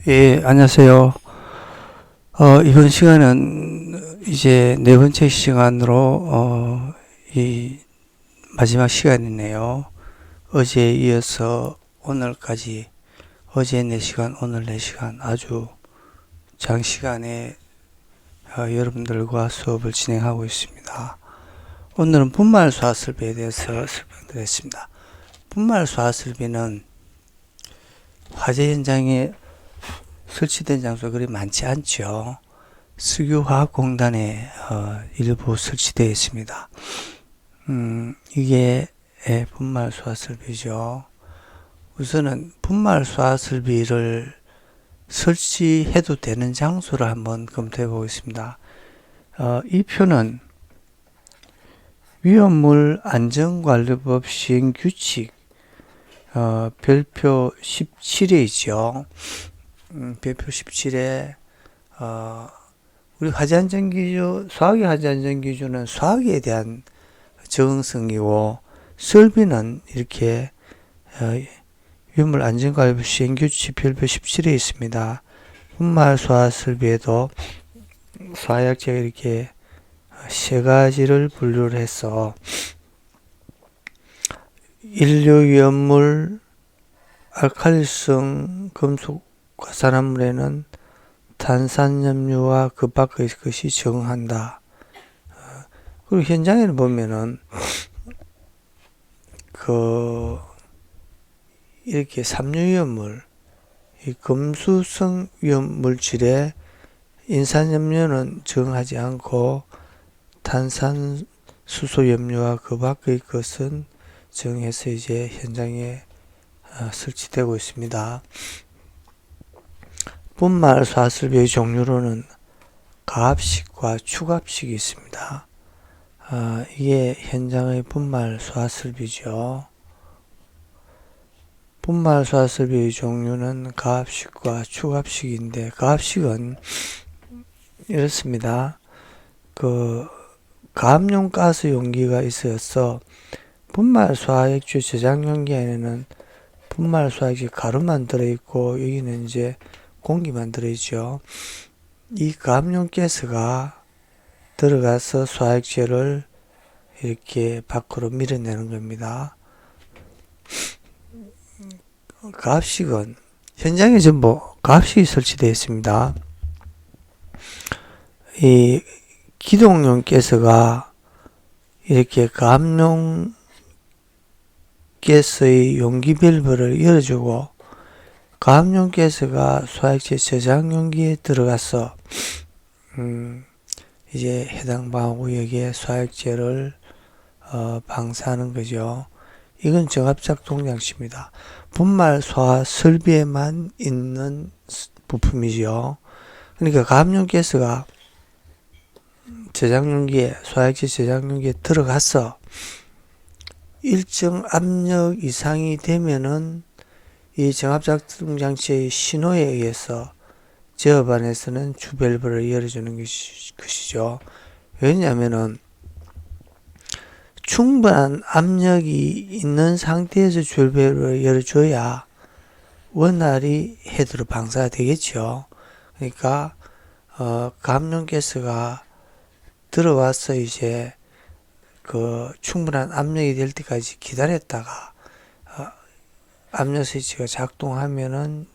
예, 안녕하세요. 이번 시간은 이제 네 번째 시간으로, 이 마지막 시간이네요. 어제에 이어서 오늘까지, 어제 4시간, 오늘 4시간 아주 장시간에 여러분들과 수업을 진행하고 있습니다. 오늘은 분말 수화설비에 대해서 설명드리겠습니다. 분말 수화설비는 화재 현장에 설치된 장소가 그리 많지 않죠. 석유화학공단에 일부 설치되어 있습니다. 이게 분말 수화설비죠. 우선은 분말 수화설비를 설치해도 되는 장소를 한번 검토해 보겠습니다. 이 표는 위험물 안전관리법 시행규칙 별표 17에 있죠. 별표 17에 우리 화재안전기준, 수화기 화재안전기준은 수화기에 대한 적응성이고, 설비는 이렇게 위험물 안전관리법 시행규칙 별표 17에 있습니다. 분말 수화 설비에도 수화약제가 이렇게 세 가지를 분류를 해서 인류위험물, 알칼리성 금속 과산화물에는 탄산염료와 그 밖의 것이 적응한다. 그리고 현장에는 보면은 이렇게 삼류위험물, 이 금수성 위험물질에 인산염료는 적응하지 않고 탄산수소염료와 그 밖의 것은 적응해서 이제 현장에 설치되고 있습니다. 분말 수화설비의 종류로는 가압식과 축압식이 있습니다. 이게 현장의 분말 수화설비죠. 분말 수화설비의 종류는 가압식과 축압식인데, 가압식은 이렇습니다. 가압용 가스 용기가 있어서 분말 수화액주 저장 용기 안에는 분말 수화액이 가루만 들어있고, 여기는 이제 공기만 들어있죠. 이 가압용 가스가 들어가서 수화액제를 이렇게 밖으로 밀어내는 겁니다. 가압식은 현장에 전부 가압식이 설치되어 있습니다. 이 기동용 가스가 이렇게 가압용 가스의 용기 밸브를 열어주고, 가압용 가스가 수화액제 저장 용기에 들어가서 이제 해당 방어구역에 수화액제를 방사하는 거죠. 이건 정합작동 장치입니다. 분말 수화 설비에만 있는 부품이죠. 그러니까 가압용 가스가 저장용기에, 수화액제 저장용기에 들어가서 일정 압력 이상이 되면은 이 정합작동 장치의 신호에 의해서 제어반에서는 주밸브를 열어주는 것이죠. 왜냐하면은 충분한 압력이 있는 상태에서 주밸브를 열어줘야 원활히 헤드로 방사가 되겠죠. 그러니까 가압용 가스가 들어와서 이제 충분한 압력이 될 때까지 기다렸다가 압력 스위치가 작동하면은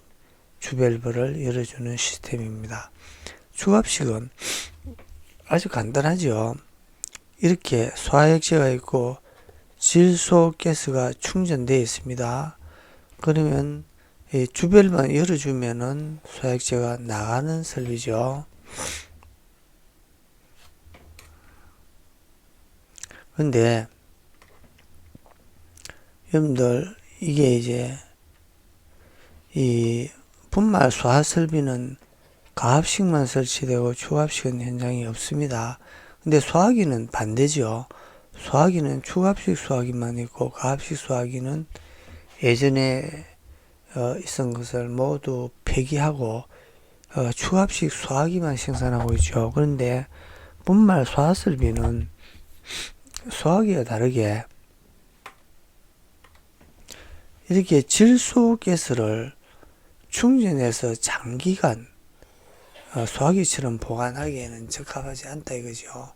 주밸브를 열어주는 시스템입니다. 축압식은 아주 간단하죠. 이렇게 수화액제가 있고 질소가스가 충전되어 있습니다. 그러면 이 주밸브만 열어주면은 수화액제가 나가는 설비죠. 근데 여러분들, 이게 이제 이 분말 수화 설비는 가압식만 설치되고 축압식은 현장에 없습니다. 근데 수화기는 반대죠. 수화기는 축압식 수화기만 있고, 가압식 수화기는 예전에 있던 것을 모두 폐기하고 축압식 수화기만 생산하고 있죠. 그런데 분말 수화 설비는 수화기와 다르게 이렇게 질소가스를 충전해서 장기간 소화기처럼 보관하기에는 적합하지 않다 이거죠.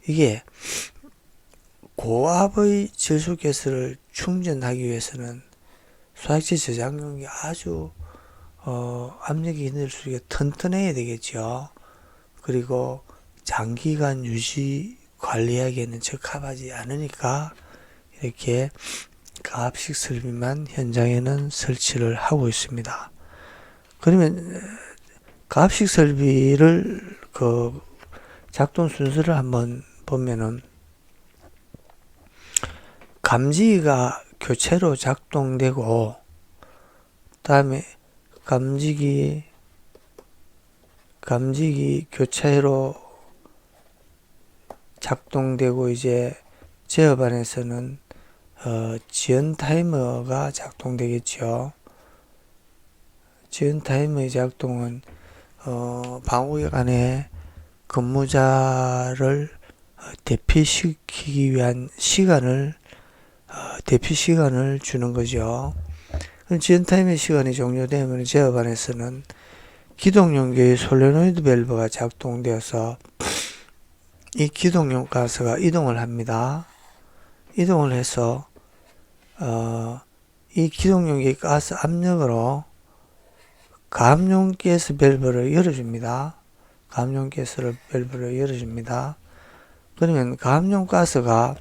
이게 고압의 질소가스를 충전하기 위해서는 소화기체 저장용이 아주 압력이 있는 수가 튼튼해야 되겠죠. 그리고 장기간 유지 관리하기에는 적합하지 않으니까 이렇게 가압식 설비만 현장에는 설치를 하고 있습니다. 그러면 가압식 설비를 그 작동 순서를 한번 보면은 감지기가 교체로 작동되고 다음에 감지기 교체로 작동되고 이제 제어 반에서는 지연 타이머가 작동되겠죠. 지연 타이머의 작동은 방호역 안에 근무자를 대피시키기 위한 대피 시간을 주는 거죠. 지연 타임의 시간이 종료되면 제어반에서는 기동용기의 솔레노이드 밸브가 작동되어서 이 기동용 가스가 이동을 합니다. 이동을 해서 이 기동용기 가스 압력으로 가압용 가스 밸브를 열어줍니다. 가압용 가스 밸브를 열어줍니다. 그러면 가압용 가스가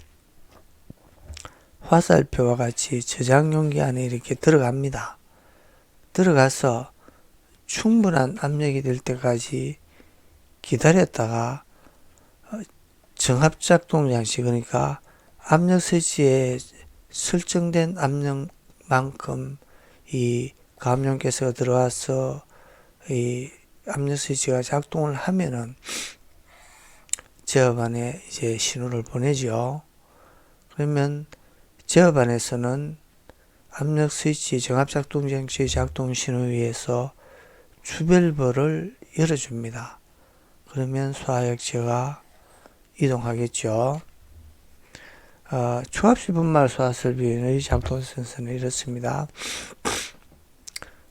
화살표와 같이 저장용기 안에 이렇게 들어갑니다. 들어가서 충분한 압력이 될 때까지 기다렸다가 정합작동 장치, 그러니까 압력 스위치에 설정된 압력만큼 이 가압용 가스가 들어와서 이 압력 스위치가 작동을 하면은 제어반에 이제 신호를 보내죠. 그러면 제어반에서는 압력 스위치 정합작동 장치의 작동 신호에 의해서 주밸브를 열어줍니다. 그러면 소화액체가 이동하겠죠. 초압식 분말 소화 설비의 작동 순서는 이렇습니다.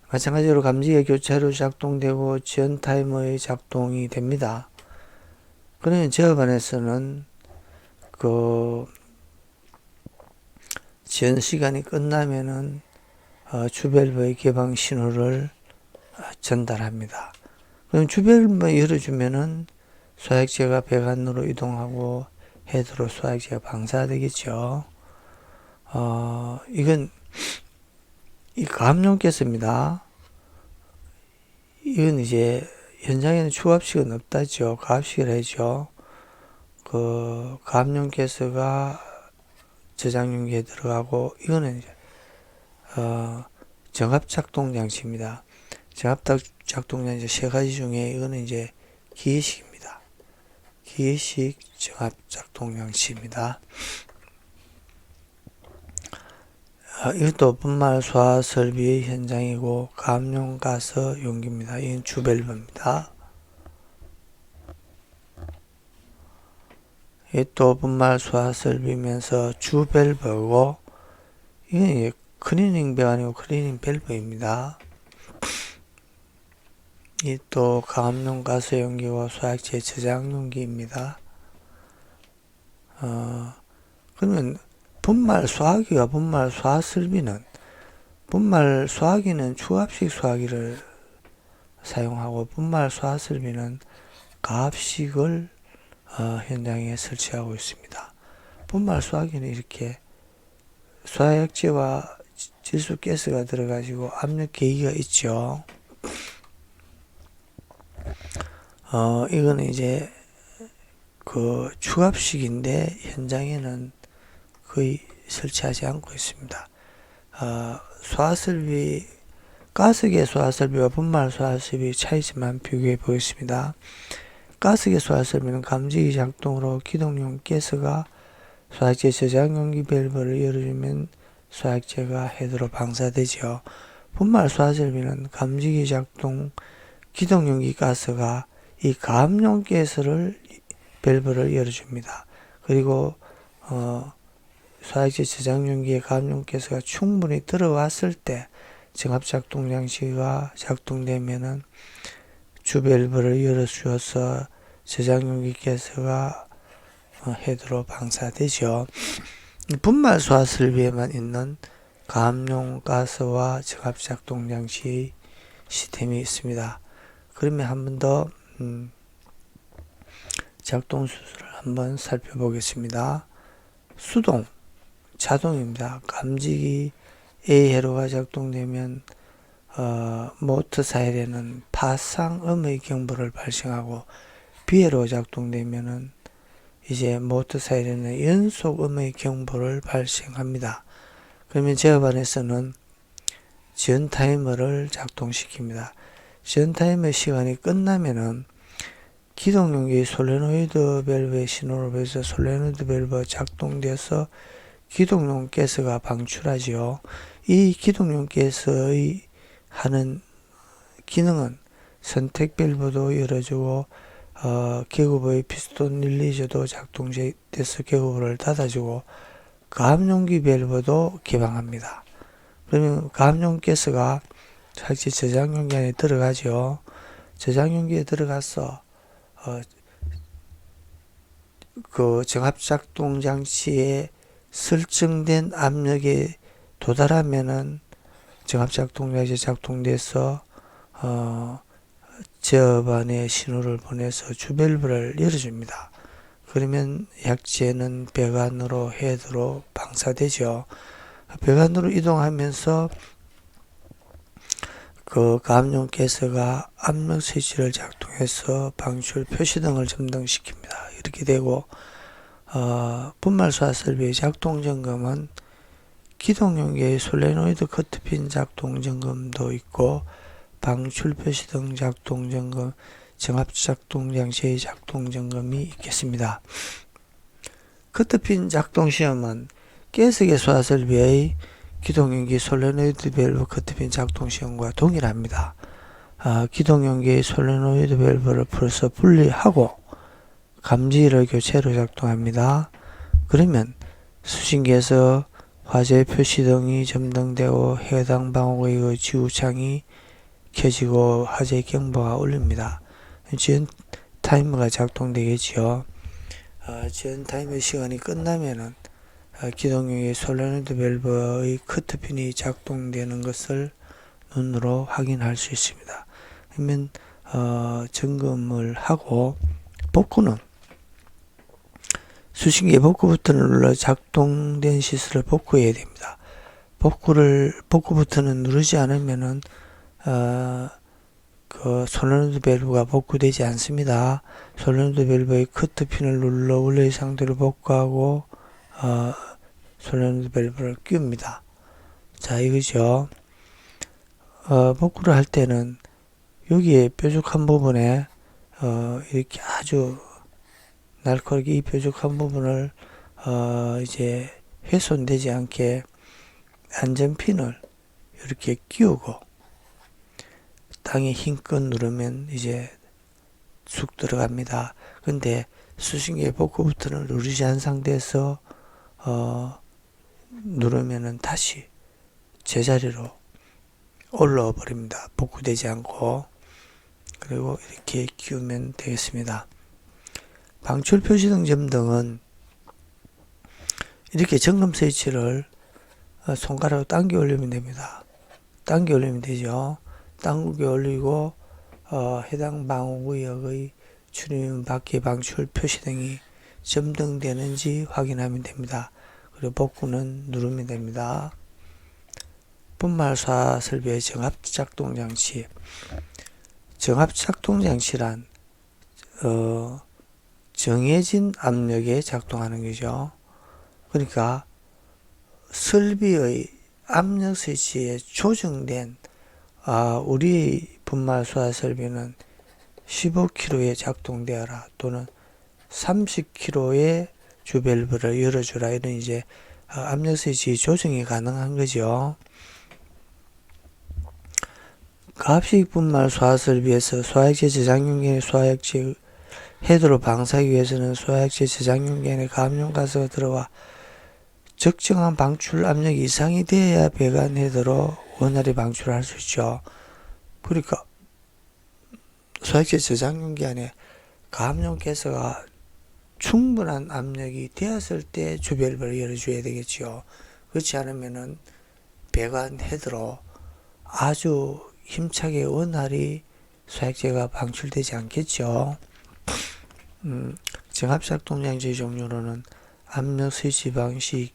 마찬가지로 감지기 교체로 작동되고 지연 타이머의 작동이 됩니다. 그러면 제어반에서는 지연 시간이 끝나면은 주밸브의 개방 신호를 전달합니다. 그럼 주밸브만 열어주면은 소화액체가 배관으로 이동하고 헤드로 소화액체가 방사되겠죠. 이건 이 가압용 가스입니다. 이건 이제 현장에는 초압식은 없다죠. 가압식을 하죠. 가압용 가스가 저장용기에 들어가고, 이거는 이제 정합작동 장치입니다. 정합작동 장치 세 가지 중에 이거는 이제 기계식입니다. 기계식 정합작동 장치입니다. 이것도 분말 소화 설비의 현장이고 가압용 가스 용기입니다. 이건 주밸브입니다. 이것도 분말 소화 설비면서 주밸브고, 이건 클리닝 배관이고 클리닝 밸브입니다. 이것도 가압용 가스 용기고 소화액체 저장 용기입니다. 그러면 분말 소화기와 분말 소화 설비는, 분말 소화기는 초압식 소화기를 사용하고 분말 소화 설비는 가압식을 현장에 설치하고 있습니다. 분말 소화기는 이렇게 소화액체와 질소가스가 들어가지고 압력 계기가 있죠. 이거는 이제 추압식인데 현장에는 거의 설치하지 않고 있습니다. 소화설비, 가스계 소화설비와 분말 소화설비의 차이점만 비교해 보겠습니다. 가스계 소화설비는 감지기 작동으로 기동용 가스가 소화액체 저장용기 밸브를 열어주면 소화액체가 헤드로 방사되죠. 분말 소화설비는 감지기 작동, 기동용기 가스가 이 가압용 가스를 밸브를 열어줍니다. 그리고 소화액체 저장용기에 가압용 가스가 충분히 들어왔을 때 정합작동 장치가 작동되면은 주밸브를 열어주어서 저장용기 가스가 헤드로 방사되죠. 분말 소화 설비에만 있는 가압용 가스와 정합작동 장치 시스템이 있습니다. 그러면 한 번 더 작동 수술을 한번 살펴보겠습니다. 수동, 자동입니다. 감지기 A 회로가 작동되면 모터 사이렌은 파상음의 경보를 발생하고 B 회로 작동되면은 이제 모터 사이렌은 연속음의 경보를 발생합니다. 그러면 제어반에서는 지연 타이머를 작동시킵니다. 지연 타이머 시간이 끝나면은 기동용기 솔레노이드 밸브의 신호를 받아서 솔레노이드 밸브가 작동돼서 기동용 가스가 방출하지요. 이 기동용 가스의 하는 기능은 선택 밸브도 열어주고 계급의 피스톤 릴리저도 작동돼서 계급을 닫아주고 가압용기 밸브도 개방합니다. 그러면 가압용 가스가 사실 저장용기 안에 들어가죠. 저장용기에 들어가서 그 정합작동 장치에 설정된 압력에 도달하면은 정합작동 장치 작동돼서 제어반에 신호를 보내서 주밸브를 열어줍니다. 그러면 약재는 배관으로 헤드로 방사되죠. 배관으로 이동하면서 그 가압용 가스가 압력 스위치를 작동해서 방출 표시등을 점등시킵니다. 이렇게 되고 분말 소화 설비의 작동 점검은 기동용기의 솔레노이드 커트핀 작동 점검도 있고 방출 표시등 작동 점검, 정합 작동 장치의 작동 점검이 있겠습니다. 커트핀 작동 시험은 가스계 소화 설비의 기동용기 솔레노이드 밸브 커트핀 작동 시험과 동일합니다. 기동용기의 솔레노이드 밸브를 풀어서 분리하고 감지기를 교체로 작동합니다. 그러면 수신기에서 화재 표시등이 점등되고 해당 방호의 지우창이 켜지고 화재 경보가 울립니다. 지연 타이머가 작동되겠지요. 지연 타이머 시간이 끝나면은 기동용의 솔레노이드 밸브의 커트핀이 작동되는 것을 눈으로 확인할 수 있습니다. 그러면 점검을 하고 복구는 수신기의 복구 버튼을 눌러 작동된 시설을 복구해야 됩니다. 복구 버튼을 누르지 않으면은 그 솔레노이드 밸브가 복구되지 않습니다. 솔레노이드 밸브의 커트핀을 눌러 원래의 상태로 복구하고 솔레노이드 밸브를 끼웁니다. 자, 이거죠. 복구를 할 때는 여기에 뾰족한 부분에 이렇게 아주 날카롭게 이 뾰족한 부분을 이제 훼손되지 않게 안전핀을 이렇게 끼우고 땅에 힘껏 누르면 이제 쑥 들어갑니다. 근데 수신기의 복구 버튼을 누르지 않은 상태에서 누르면은 다시 제자리로 올라와 버립니다. 복구되지 않고. 그리고 이렇게 끼우면 되겠습니다. 방출 표시등 점등은 이렇게 점검 스위치를 손가락으로 당겨 올리면 됩니다. 당겨 올리면 되죠. 당겨 올리고 해당 방호구역의 출입문 밖의 방출 표시등이 점등되는지 확인하면 됩니다. 그리고 복구는 누르면 됩니다. 분말 소화 설비의 정합 작동 장치. 정합 작동 장치란 정해진 압력에 작동하는 거죠. 그러니까 설비의 압력 스위치에 조정된 우리 분말 소화 설비는 15kg에 작동되어라 또는 30kg의 주밸브를 열어주라 이런 이제 압력 스위치 조정이 가능한 거죠. 가압식 분말 소화 설비에서 소화액체 저장용기의 소화액체 헤드로 방사하기 위해서는 소화액체 저장용기 안에 가압용 가스가 들어와 적정한 방출 압력 이상이 돼야 배관 헤드로 원활히 방출할 수 있죠. 그러니까 소액제 저장용기 안에 가압용 가스가 충분한 압력이 되었을 때 주밸브를 열어줘야 되겠죠. 그렇지 않으면은 배관 헤드로 아주 힘차게 원활히 소액제가 방출되지 않겠죠. 정합작동장치 종류로는 압력 스위치 방식,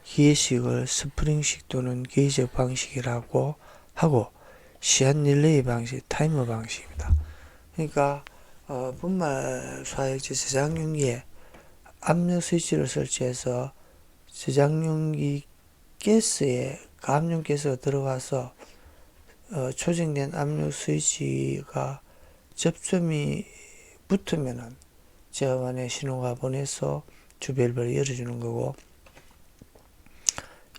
기계식을 스프링식 또는 기계적 방식이라고 하고, 시한 릴레이 방식, 타이머 방식입니다. 그러니까 분말 소액제 저장용기에 압력 스위치를 설치해서 저장용기 가스에 가압용 가스가 들어가서 조정된 압력 스위치가 접점이 붙으면은 제어반에 신호가 보내서 주밸브를 열어주는 거고,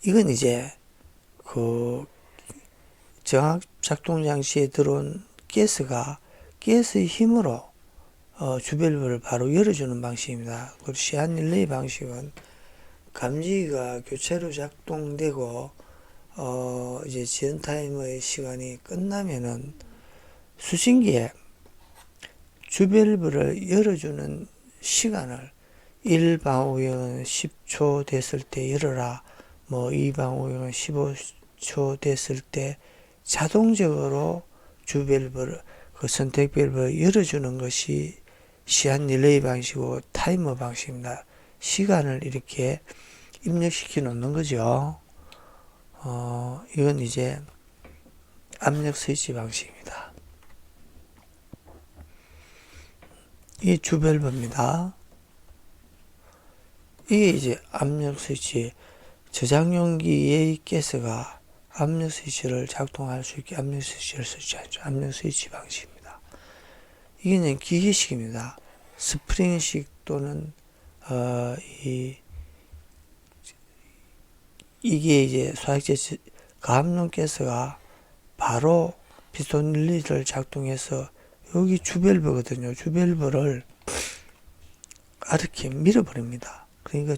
이건 이제 그 정확 작동 장치에 들어온 가스가 가스의 힘으로 주밸브를 바로 열어주는 방식입니다. 그리고 시한 릴레이 방식은 감지기가 교체로 작동되고 이제 지연 타이머의 시간이 끝나면은 수신기에 주밸브를 열어주는 시간을 1방호경은 10초 됐을 때 열어라, 뭐 2방호경은 15초 됐을 때 자동적으로 주밸브를 그 선택 밸브를 열어주는 것이 시한 릴레이 방식이고 타이머 방식입니다. 시간을 이렇게 입력시켜 놓는 거죠. 이건 이제 압력 스위치 방식입니다. 이 주밸브입니다. 이게 이제 압력 스위치, 저장용기의 가스가 압력 스위치를 작동할 수 있게 압력 스위치를 설치하죠. 압력 스위치 방식입니다. 이게 기계식입니다. 스프링식 또는 이게 이제 소액제 가압용 가스가 바로 피스톤 릴리를 작동해서 여기 주밸브거든요. 주밸브를 이렇게 밀어버립니다. 그러니까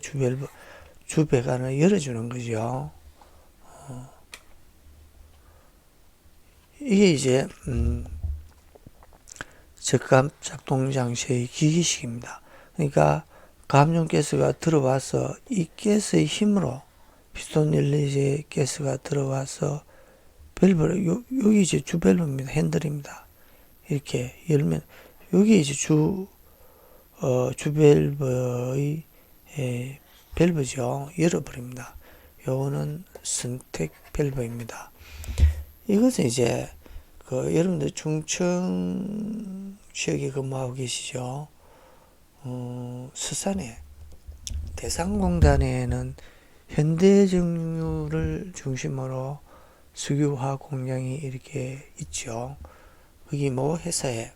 주배관을 열어주는 거죠. 이게 이제 적합 작동 장치의 기기식입니다. 그러니까 가압용 가스가 들어와서 이 가스의 힘으로 피스톤 릴리의 가스가 들어와서 밸브를 여기 이제 주밸브입니다. 핸들입니다. 이렇게 열면 여기 이제 주밸브의 밸브죠. 열어버립니다. 요거는 선택 밸브입니다. 이것은 이제 여러분들 중청 지역에 근무하고 계시죠. 서산에 대상공단에는 현대정유를 중심으로 석유화학 공장이 이렇게 있죠. 거기 뭐 회사에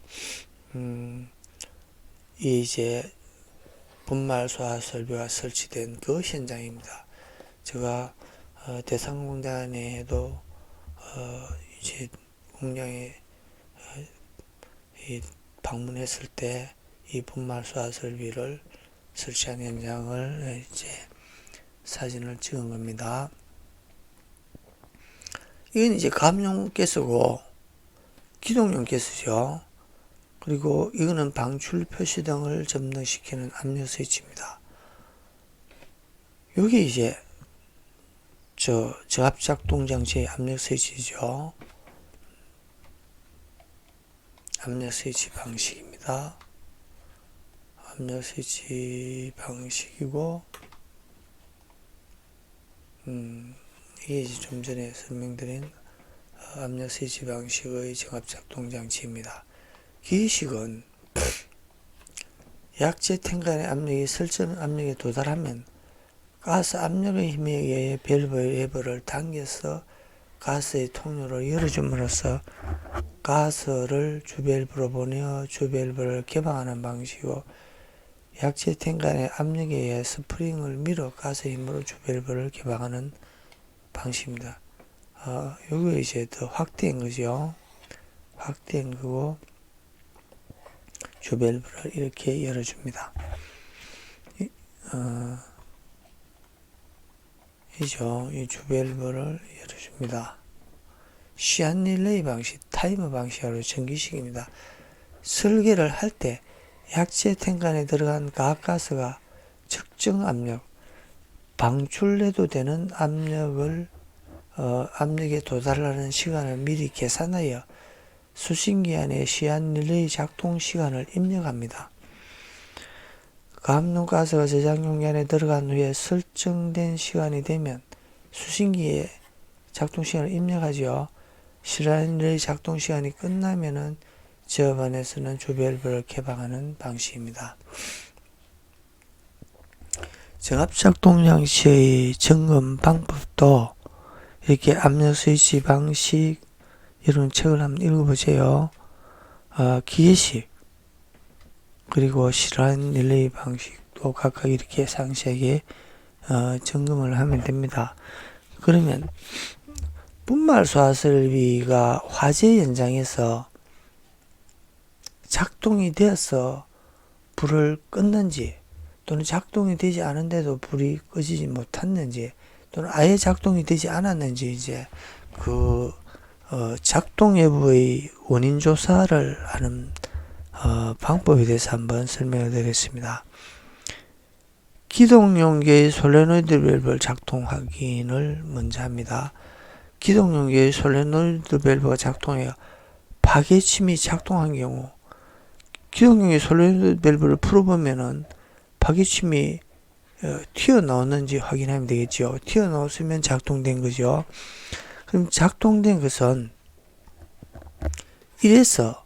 이제 분말 소화 설비가 설치된 그 현장입니다. 제가 대상공단에도 이제 공장에 방문했을 때 이 분말 소화 설비를 설치한 현장을 이제 사진을 찍은 겁니다. 이건 이제 가압용 가스고 기동용 가스죠. 그리고 이거는 방출 표시등을 점등시키는 압력 스위치입니다. 여기 이제 저압 작동 장치의 압력 스위치죠. 압력 스위치 방식입니다. 압력 스위치 방식이고, 이게 이제 좀 전에 설명드린 압력 스위치 방식의 정압 작동 장치입니다. 기식은 약제 탱간의 압력이 설정 압력에 도달하면 가스 압력의 힘에 의해 밸브의 레버를 당겨서 가스의 통로를 열어줌으로써 가스를 주밸브로 보내어 주밸브를 개방하는 방식이고, 약제 탱간의 압력에 의해 스프링을 밀어 가스의 힘으로 주밸브를 개방하는 방식입니다. 여기 이제 더 확대한 거죠. 확대한 거고, 주밸브를 이렇게 열어줍니다. 이죠. 이 주밸브를 열어줍니다. 시한 릴레이 방식, 타이머 방식으로 전기식입니다. 설계를 할 때 약재 탱간에 들어간 가스가 적정 압력, 방출해도 되는 압력에 도달하는 시간을 미리 계산하여 수신기 안에 시한 릴레이 작동 시간을 입력합니다. 감압가스가 저장 용량에 들어간 후에 설정된 시간이 되면 수신기에 작동 시간을 입력하죠. 시한 릴레이 작동 시간이 끝나면은 저반에서는 주밸브를 개방하는 방식입니다. 정압작동 장치의 점검 방법도 이렇게 압력 스위치 방식 이런 책을 한번 읽어보세요. 기계식 그리고 실한 릴레이 방식도 각각 이렇게 상세하게 점검을 하면 됩니다. 그러면 분말 소화 설비가 화재 현장에서 작동이 되어서 불을 껐는지 또는 작동이 되지 않은데도 불이 꺼지지 못했는지 또는 아예 작동이 되지 않았는지 이제 작동 여부의 원인 조사를 하는 방법에 대해서 한번 설명을 드리겠습니다. 기동용계의 솔레노이드 밸브를 작동 확인을 먼저 합니다. 기동용계의 솔레노이드 밸브가 작동해요. 파괴침이 작동한 경우 기동용계 솔레노이드 밸브를 풀어보면은 파괴침이 튀어나오는지 확인하면 되겠죠. 튀어나왔으면 작동된 거죠. 그럼 작동된 것은 1에서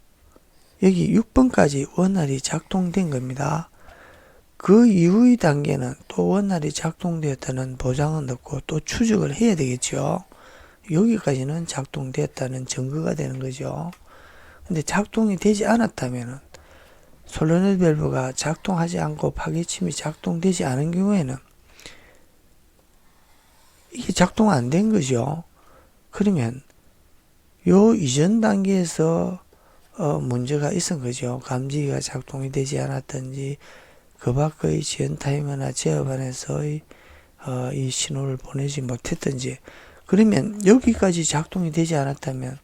여기 6번까지 원활히 작동된 겁니다. 그 이후의 단계는 또 원활히 작동되었다는 보장은 없고 또 추적을 해야 되겠죠. 여기까지는 작동되었다는 증거가 되는 거죠. 근데 작동이 되지 않았다면 솔레노이드 밸브가 작동하지 않고 파괴침이 작동되지 않은 경우에는 이게 작동 안 된 거죠. 그러면 요 이전 단계에서 문제가 있은 거죠. 감지기가 작동이 되지 않았든지 그 밖의 지연 타이머나 제어반에서의 이 신호를 보내지 못했든지 그러면 여기까지 작동이 되지 않았다면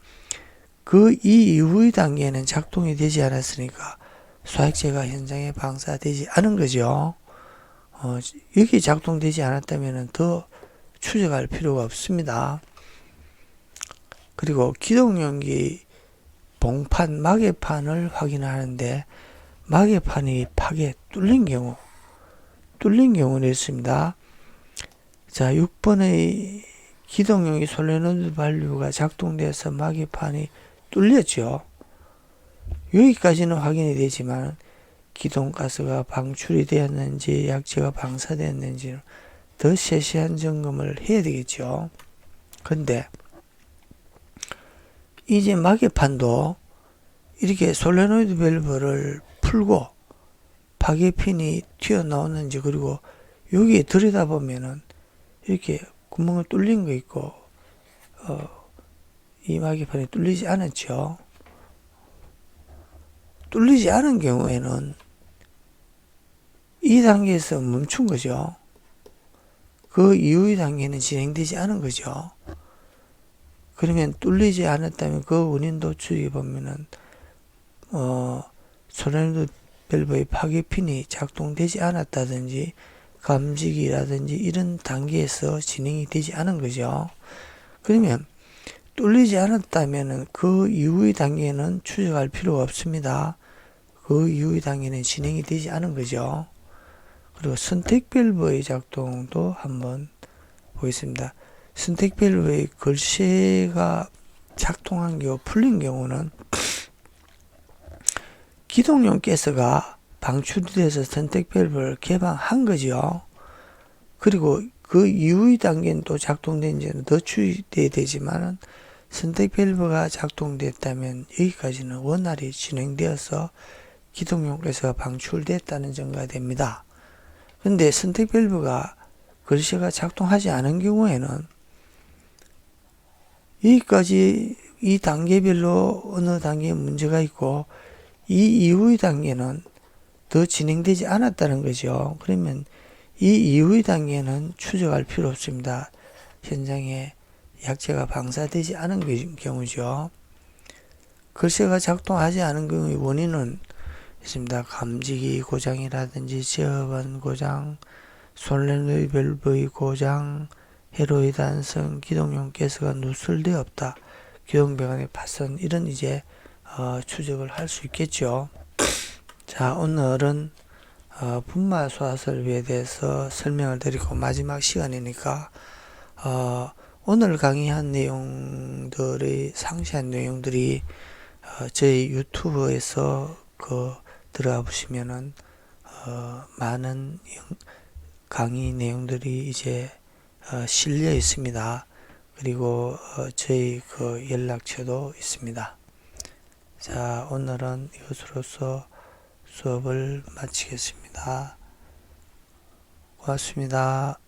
이 이후의 단계에는 작동이 되지 않았으니까 소액제가 현장에 방사되지 않은 거죠. 여기 작동되지 않았다면 더 추적할 필요가 없습니다. 그리고 기동용기 봉판, 마개판을 확인하는데 마개판이 뚫린 경우는 있습니다. 자, 6번의 기동용기 솔레노이드 밸브가 작동돼서 마개판이 뚫렸죠. 여기까지는 확인이 되지만 기동가스가 방출이 되었는지 약재가 방사되었는지 더 세세한 점검을 해야 되겠죠. 근데 이제 마개판도 이렇게 솔레노이드 밸브를 풀고 파괴핀이 튀어나오는지 그리고 여기에 들여다보면은 이렇게 구멍을 뚫린 거 있고 이 마개판이 뚫리지 않았죠. 뚫리지 않은 경우에는 이 단계에서 멈춘 거죠. 그 이후의 단계는 진행되지 않은 거죠. 그러면 뚫리지 않았다면 그 원인도 추적해 보면은 솔레노이드 밸브의 파괴핀이 작동되지 않았다든지 감지기라든지 이런 단계에서 진행이 되지 않은 거죠. 그러면 뚫리지 않았다면 그 이후의 단계는 추적할 필요가 없습니다. 그 이후의 단계는 진행이 되지 않은 거죠. 그리고 선택 밸브의 작동도 한번 보겠습니다. 선택 밸브의 걸쇠가 작동한 경우, 풀린 경우는 기동용 가스가 방출돼서 선택 밸브를 개방한 거죠. 그리고 그 이후의 단계는 또 작동된지는 더 추이돼야 되지만 선택 밸브가 작동됐다면 여기까지는 원활히 진행되어서 기동용 가스가 방출됐다는 증거가 됩니다. 근데 선택 밸브가 걸쇠가 작동하지 않은 경우에는 여기까지 이 단계별로 어느 단계에 문제가 있고 이 이후의 단계는 더 진행되지 않았다는 거죠. 그러면 이 이후의 단계는 추적할 필요 없습니다. 현장에 약제가 방사되지 않은 경우죠. 글쎄가 작동하지 않은 경우의 원인은 있습니다. 감지기 고장이라든지 제어반 고장, 솔레노이드 밸브의 고장, 헤로이단성 기동용 가스가 누설되어 없다. 기동배관의 파손 이런 이제 추적을 할 수 있겠죠. 자, 오늘은 분마 소화 설비에 대해서 설명을 드리고 마지막 시간이니까 오늘 강의한 내용들의 상세한 내용들이 저희 유튜브에서 들어가 보시면은 많은 강의 내용들이 이제 실려 있습니다. 그리고 저희 연락처도 있습니다. 자, 오늘은 이것으로서 수업을 마치겠습니다. 고맙습니다.